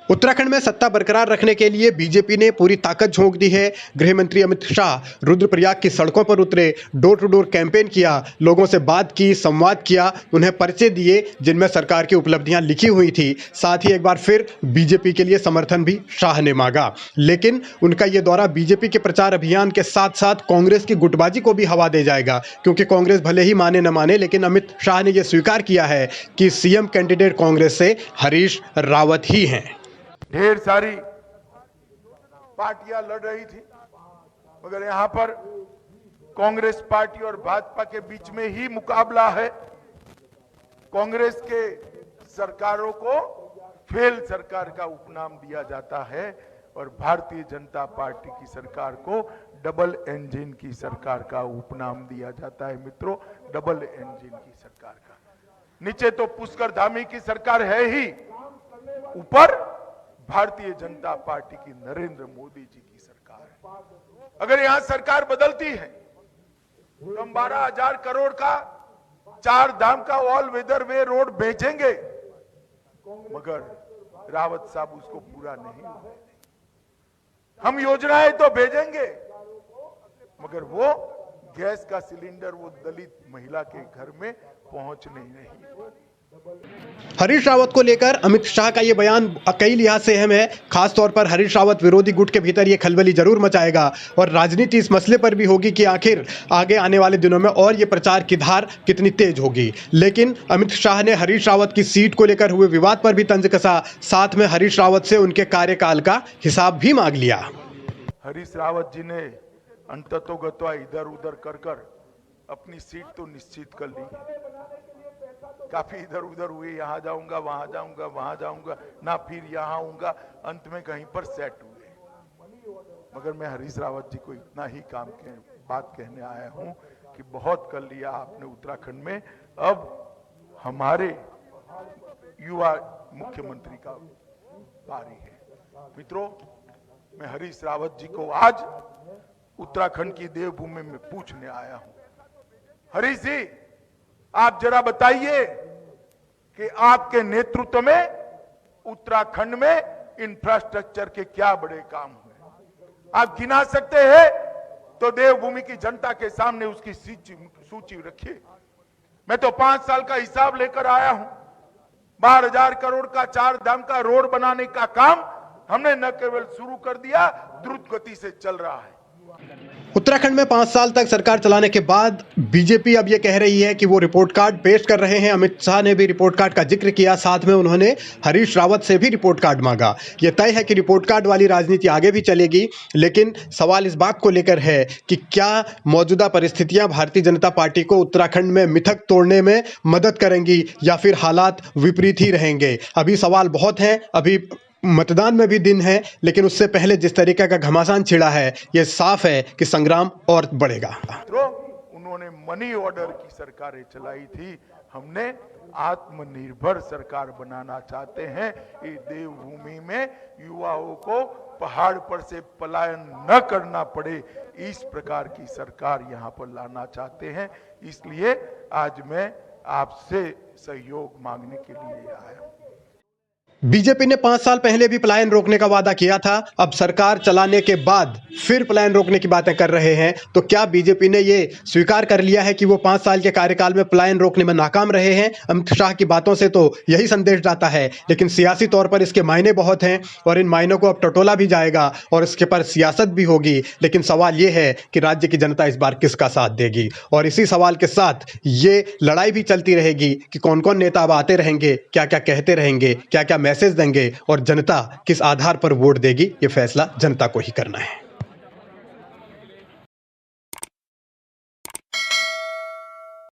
उत्तराखंड में सत्ता बरकरार रखने के लिए बीजेपी ने पूरी ताकत झोंक दी है। गृह मंत्री अमित शाह रुद्रप्रयाग की सड़कों पर उतरे, डोर टू डोर कैंपेन किया, लोगों से बात की, संवाद किया, उन्हें पर्चे दिए जिनमें सरकार की उपलब्धियां लिखी हुई थी। साथ ही एक बार फिर बीजेपी के लिए समर्थन भी शाह ने मांगा। लेकिन उनका ये दौरा बीजेपी के प्रचार अभियान के साथ साथ कांग्रेस की गुटबाजी को भी हवा दे जाएगा, क्योंकि कांग्रेस भले ही माने न माने, लेकिन अमित शाह ने यह स्वीकार किया है कि सीएम कैंडिडेट कांग्रेस से हरीश रावत ही हैं। ढेर सारी पार्टियां लड़ रही थी, मगर यहां पर कांग्रेस पार्टी और भाजपा के बीच में ही मुकाबला है। कांग्रेस के सरकारों को फेल सरकार का उपनाम दिया जाता है और भारतीय जनता पार्टी की सरकार को डबल इंजन की सरकार का उपनाम दिया जाता है। मित्रों, डबल इंजन की सरकार का, नीचे तो पुष्कर धामी की सरकार है ही, ऊपर भारतीय जनता पार्टी की नरेंद्र मोदी जी की सरकार है। अगर यहां सरकार बदलती है तो हम 12,000 करोड़ का 4 धाम का ऑल वेदर वे रोड बेचेंगे, मगर रावत साहब उसको पूरा नहीं होने देंगे। हम योजनाएं तो भेजेंगे, मगर वो गैस का सिलेंडर वो दलित महिला के घर में पहुंचने नहीं। हरीश रावत को लेकर अमित शाह का यह बयान कई लिहाज से अहम है। खासतौर पर हरीश रावत विरोधी गुट के भीतर यह खलबली जरूर मचाएगा और राजनीति इस मसले पर भी होगी कि आखिर आगे आने वाले दिनों में और ये प्रचार की धार कितनी तेज होगी। लेकिन अमित शाह ने हरीश रावत की सीट को लेकर हुए विवाद पर भी तंज कसा, साथ में हरीश रावत से उनके कार्यकाल का हिसाब भी मांग लिया। हरीश रावत जी ने अंततोगत्वा इधर उधर कर अपनी सीट तो निश्चित कर ली। काफी इधर उधर हुए, यहां जाऊंगा, वहां जाऊंगा, वहां जाऊंगा, ना फिर यहां आऊंगा, अंत में कहीं पर सेट हुए। मगर मैं हरीश रावत जी को इतना ही बात कहने आया हूं कि बहुत कर लिया आपने उत्तराखंड में, अब हमारे युवा मुख्यमंत्री का बारी है। मित्रों, मैं हरीश रावत जी को आज उत्तराखंड की देवभूमि में पूछने आया हूं। हरीश जी, आप जरा बताइए कि आपके नेतृत्व में उत्तराखंड में इंफ्रास्ट्रक्चर के क्या बड़े काम हुए। आप गिना सकते हैं तो देवभूमि की जनता के सामने उसकी सूची रखिए। मैं तो 5 साल का हिसाब लेकर आया हूं। 12,000 करोड़ का 4 धाम का रोड बनाने का काम हमने न केवल शुरू कर दिया, द्रुत गति से चल रहा है। उत्तराखंड में 5 साल तक सरकार चलाने के बाद बीजेपी अब यह कह रही है कि वो रिपोर्ट कार्ड पेश कर रहे हैं। अमित शाह ने भी रिपोर्ट कार्ड का जिक्र किया, साथ में उन्होंने हरीश रावत से भी रिपोर्ट कार्ड मांगा। यह तय है कि रिपोर्ट कार्ड वाली राजनीति आगे भी चलेगी, लेकिन सवाल इस बात को लेकर है कि क्या मौजूदा परिस्थितियां भारतीय जनता पार्टी को उत्तराखंड में मिथक तोड़ने में मदद करेंगी या फिर हालात विपरीत ही रहेंगे। अभी सवाल बहुत हैं, अभी मतदान में भी दिन है, लेकिन उससे पहले जिस तरीके का घमासान छिड़ा है, यह साफ है कि संग्राम और बढ़ेगा। उन्होंने मनी ऑर्डर की सरकारें चलाई थी, हमने आत्मनिर्भर सरकार बनाना चाहते हैं। ये देवभूमि में युवाओं को पहाड़ पर से पलायन न करना पड़े, इस प्रकार की सरकार यहां पर लाना चाहते हैं। इसलिए आज मैं आपसे सहयोग मांगने के लिए आया हूं। बीजेपी ने 5 साल पहले भी पलायन रोकने का वादा किया था, अब सरकार चलाने के बाद फिर पलायन रोकने की बातें कर रहे हैं। तो क्या बीजेपी ने ये स्वीकार कर लिया है कि वो 5 साल के कार्यकाल में पलायन रोकने में नाकाम रहे हैं? अमित शाह की बातों से तो यही संदेश जाता है, लेकिन सियासी तौर पर इसके मायने बहुत हैं और इन मायनों को अब टटोला भी जाएगा और इसके पर सियासत भी होगी। लेकिन सवाल ये है कि राज्य की जनता इस बार किसका साथ देगी, और इसी सवाल के साथ ये लड़ाई भी चलती रहेगी कि कौन कौन नेता अब आते रहेंगे, क्या क्या कहते रहेंगे, क्या क्या मैसेज देंगे और जनता किस आधार पर वोट देगी, ये फैसला जनता को ही करना है।